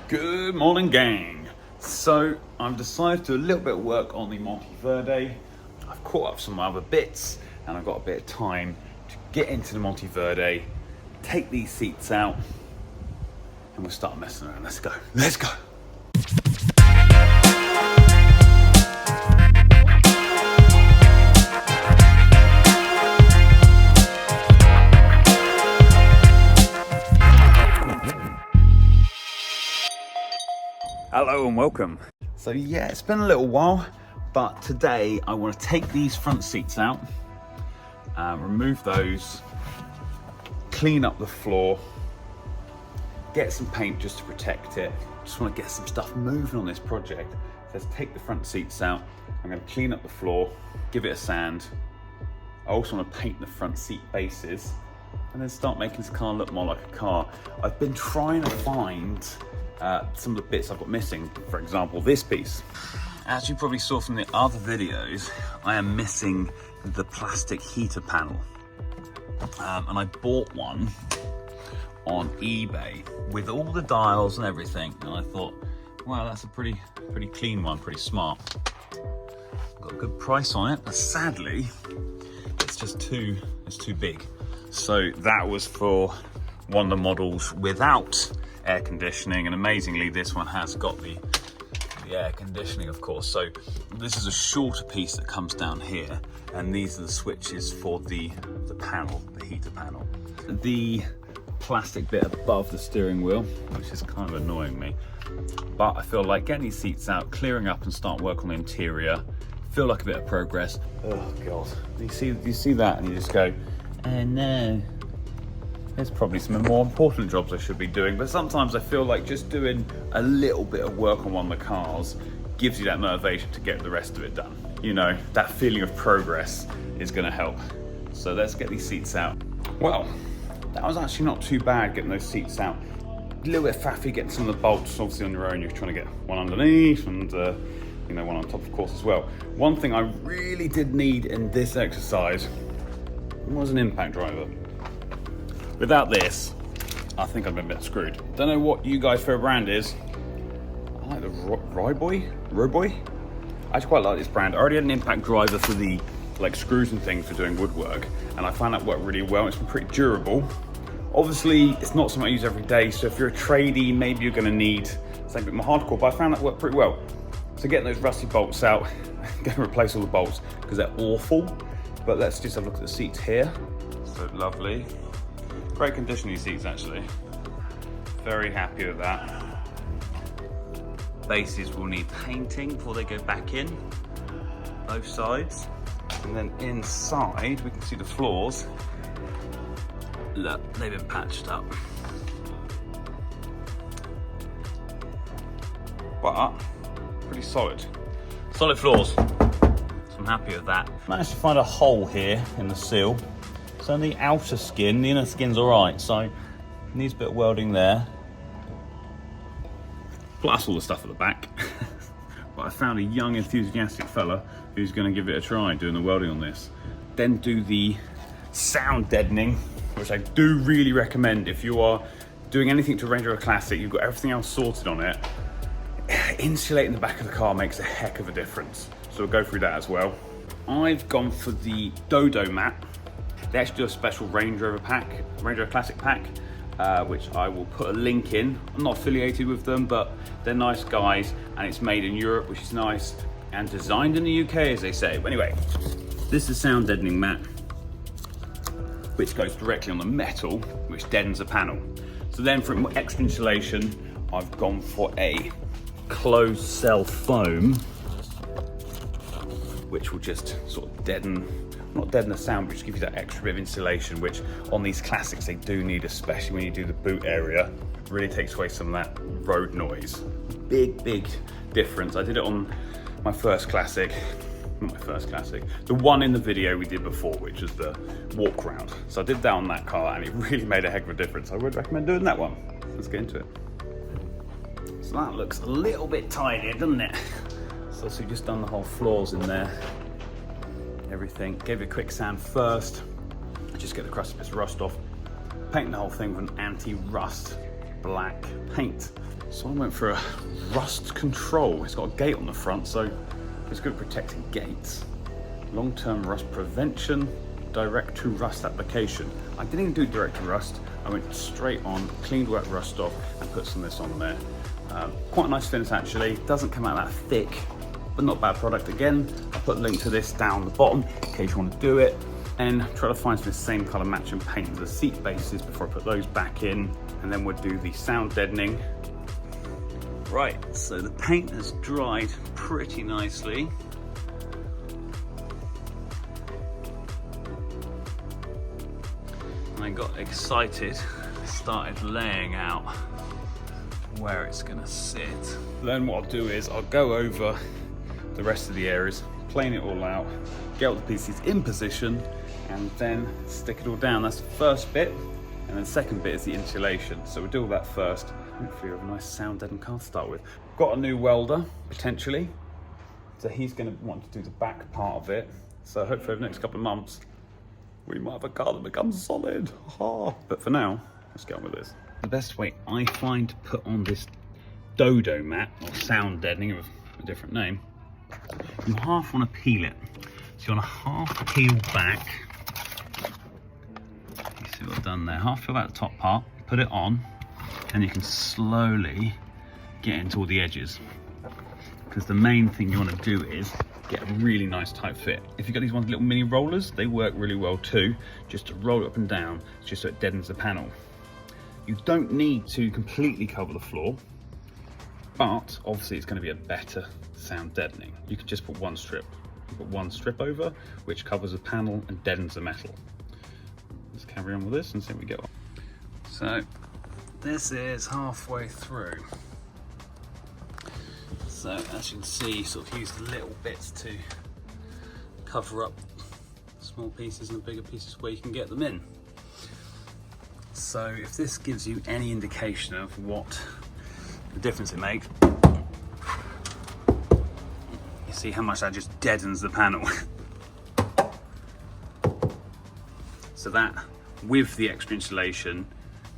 Good morning, gang. So I've decided to do a little bit of work on the Monteverde. I've caught up some other bits and I've got a bit of time to get into the Monteverde, take these seats out, and we'll start messing around. Let's go. Let's go. Hello and welcome. So yeah, it's been a little while, but today I want to take these front seats out, remove those, clean up the floor, get some paint just to protect it. Just want to get some stuff moving on this project. So let's take the front seats out. I'm going to clean up the floor, give it a sand. I also want to paint the front seat bases and then start making this car look more like a car. I've been trying to find some of the bits I've got missing. For example, this piece. As you probably saw from the other videos, I am missing the plastic heater panel. And I bought one on eBay with all the dials and everything. And I thought, wow, that's a pretty clean one, pretty smart. Got a good price on it, but sadly, it's too big. So that was for one of the models without air conditioning, and amazingly this one has got the air conditioning, of course. So this is a shorter piece that comes down here, and these are the switches for the panel, the heater panel. The plastic bit above the steering wheel, which is kind of annoying me, but I feel like getting these seats out, clearing up and start work on the interior, feel like a bit of progress. Oh god, you see that and you just go, oh no. There's probably some more important jobs I should be doing, but sometimes I feel like just doing a little bit of work on one of the cars gives you that motivation to get the rest of it done. You know, that feeling of progress is gonna help. So let's get these seats out. Well, that was actually not too bad getting those seats out. A little bit faffy getting some of the bolts, obviously on your own, you're trying to get one underneath and one on top of course as well. One thing I really did need in this exercise was an impact driver. Without this, I think I'm a bit screwed. Don't know what you guys' favorite brand is. I like the Roboy. I actually quite like this brand. I already had an impact driver for the screws and things for doing woodwork, and I found that worked really well. It's been pretty durable. Obviously, it's not something I use every day, so if you're a tradie, maybe you're gonna need something a bit more hardcore, but I found that worked pretty well. So getting those rusty bolts out, I'm gonna replace all the bolts because they're awful. But let's just have a look at the seats here. So lovely. Great condition, these seats actually. Very happy with that. Bases will need painting before they go back in, both sides. And then inside, we can see the floors. Look, they've been patched up. But pretty solid. Solid floors. So I'm happy with that. Managed to find a hole here in the seal. So the outer skin, the inner skin's all right, so needs a bit of welding there. Plus all the stuff at the back. But I found a young enthusiastic fella who's gonna give it a try doing the welding on this. Then do the sound deadening, which I do really recommend if you are doing anything to Range Rover Classic, you've got everything else sorted on it. Insulating the back of the car makes a heck of a difference. So we'll go through that as well. I've gone for the Dodo mat. They actually do a special Range Rover Classic pack, which I will put a link in. I'm not affiliated with them, but they're nice guys, and it's made in Europe, which is nice, and designed in the UK, as they say. But anyway, this is sound deadening mat, which goes directly on the metal, which deadens the panel. So then for extra insulation, I've gone for a closed cell foam, which will just sort of not deaden the sound, but just give you that extra bit of insulation, which on these classics they do need, especially when you do the boot area. It really takes away some of that road noise. Big difference. I did it on my first classic, not my first classic, the one in the video we did before, which was the walk round. So I did that on that car and it really made a heck of a difference. I would recommend doing that one. Let's get into it. So that looks a little bit tidier, doesn't it? So we've just done the whole floors in there. Everything, gave it a quick sand first, just get the crusty bits of rust off, paint the whole thing with an anti-rust black paint. So I went for a rust control. It's got a gate on the front, so it's good at protecting gates. Long-term rust prevention, direct to rust application. I didn't even do direct to rust. I went straight on, cleaned wet rust off and put some of this on there. Quite a nice finish actually. Doesn't come out that thick, but not bad product. Again, I'll put a link to this down the bottom in case you want to do it. And try to find some same colour matching paint as the seat bases before I put those back in. And then we'll do the sound deadening. Right, so the paint has dried pretty nicely. I got excited, started laying out where it's gonna sit. Then what I'll do is I'll go over the rest of the areas, plane it all out, get all the pieces in position, and then stick it all down. That's the first bit, and then the second bit is the insulation. So we'll do all that first. Hopefully we have a nice sound deadened car to start with. Got a new welder, potentially. So he's gonna want to do the back part of it. So hopefully over the next couple of months, we might have a car that becomes solid. But for now, let's get on with this. The best way I find to put on this Dodo mat, or sound deadening with a different name, you half want to peel it. So you want to half peel back. You see what I've done there? Half peel back the top part, put it on, and you can slowly get into all the edges. Because the main thing you want to do is get a really nice tight fit. If you've got these ones little mini rollers, they work really well too, just to roll it up and down, just so it deadens the panel. You don't need to completely cover the floor, but obviously it's going to be a better sound deadening. You can just put one strip. You put one strip over, which covers the panel and deadens the metal. Let's carry on with this and see what we get on. So this is halfway through. So as you can see, sort of use the little bits to cover up small pieces and bigger pieces where you can get them in. So if this gives you any indication of what the difference it makes, you see how much that just deadens the panel. So that, with the extra insulation,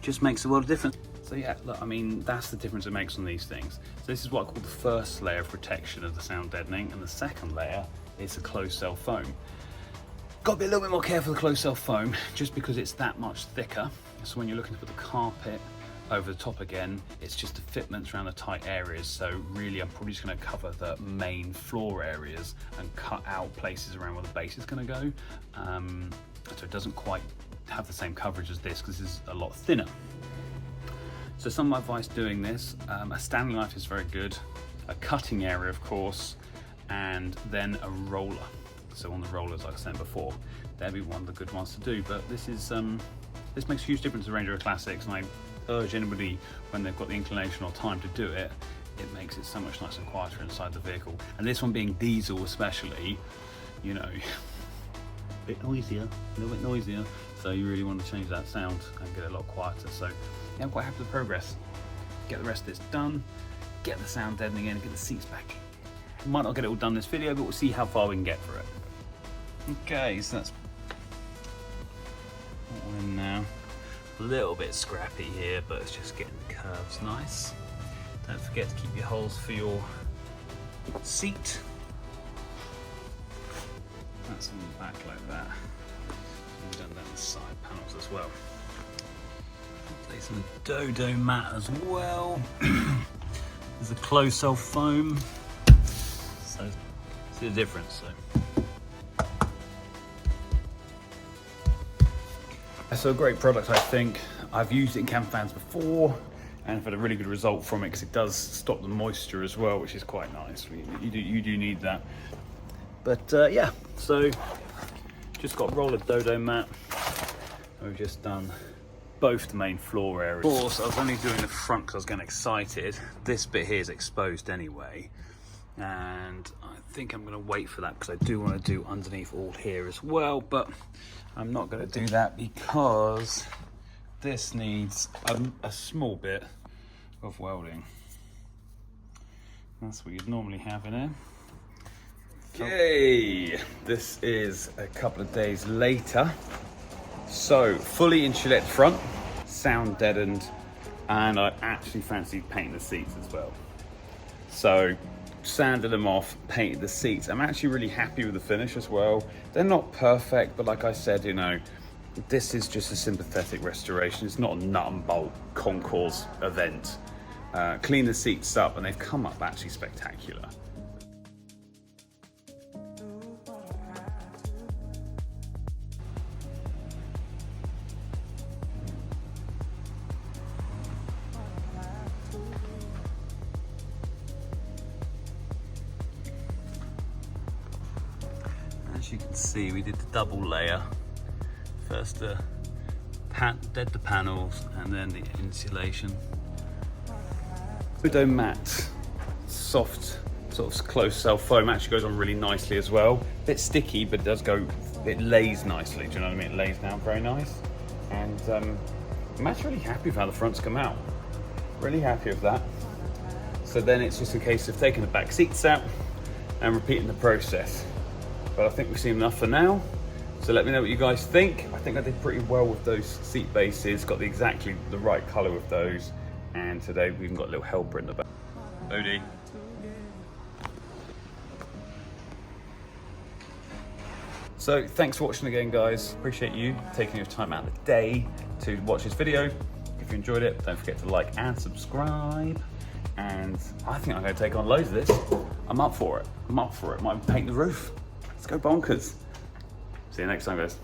just makes a world of difference. So yeah, look, I mean, that's the difference it makes on these things. So this is what I call the first layer of protection of the sound deadening, and the second layer is the closed cell foam. Got to be a little bit more careful with the closed cell foam, just because it's that much thicker. So when you're looking to put the carpet over the top again, it's just the fitments around the tight areas. So really, I'm probably just going to cover the main floor areas and cut out places around where the base is going to go. So it doesn't quite have the same coverage as this, because this is a lot thinner. So some of my advice doing this, a standing knife is very good, a cutting area of course, and then a roller. So on the rollers, like I said before, that'd be one of the good ones to do. But this is this makes a huge difference in Range Rover Classics, and I urge anybody, when they've got the inclination or time to do it, it makes it so much nicer and quieter inside the vehicle. And this one being diesel especially, you know, a little bit noisier, so you really want to change that sound and get it a lot quieter. So yeah, I'm quite happy with the progress. Get the rest of this done, get the sound deadening in, get the seats back. Might not get it all done this video, but we'll see how far we can get for it. Okay, so that's all in now. A little bit scrappy here, but it's just getting the curves nice. Don't forget to keep your holes for your seat. That's on the back like that. And we've done down the side panels as well. Place some Dodo mat as well. There's a closed cell foam. So see the difference. So a great product, I think. I've used it in camper vans before and I've had a really good result from it, because it does stop the moisture as well, which is quite nice. You do need that. But yeah, so just got a roll of Dodo mat. We've just done both the main floor areas. Of course, I was only doing the front because I was getting excited. This bit here is exposed anyway, and I think I'm going to wait for that because I do want to do underneath all here as well, but I'm not going to do that because this needs a small bit of welding. That's what you'd normally have in here. Okay, this is a couple of days later. So fully insulated front, sound deadened, and I actually fancied painting the seats as well. So sanded them off, painted the seats. I'm actually really happy with the finish as well. They're not perfect, but like I said, you know, this is just a sympathetic restoration. It's not a nut and bolt concours event. Clean the seats up and they've come up actually spectacular. As you can see, we did the double layer. First did the panels and then the insulation. Udo matte, soft, sort of close cell foam actually goes on really nicely as well. Bit sticky, but it does go, it lays nicely, do you know what I mean? It lays down very nice. And I'm actually really happy with how the fronts come out. Really happy with that. So then it's just a case of taking the back seats out and repeating the process. But I think we've seen enough for now. So let me know what you guys think. I think I did pretty well with those seat bases, got exactly the right color with those. And today we've even got a little helper in the back. Odie. So thanks for watching again, guys. Appreciate you taking your time out of the day to watch this video. If you enjoyed it, don't forget to like and subscribe. And I think I'm gonna take on loads of this. I'm up for it. I'm up for it. Might paint the roof. Let's go bonkers. See you next time, guys.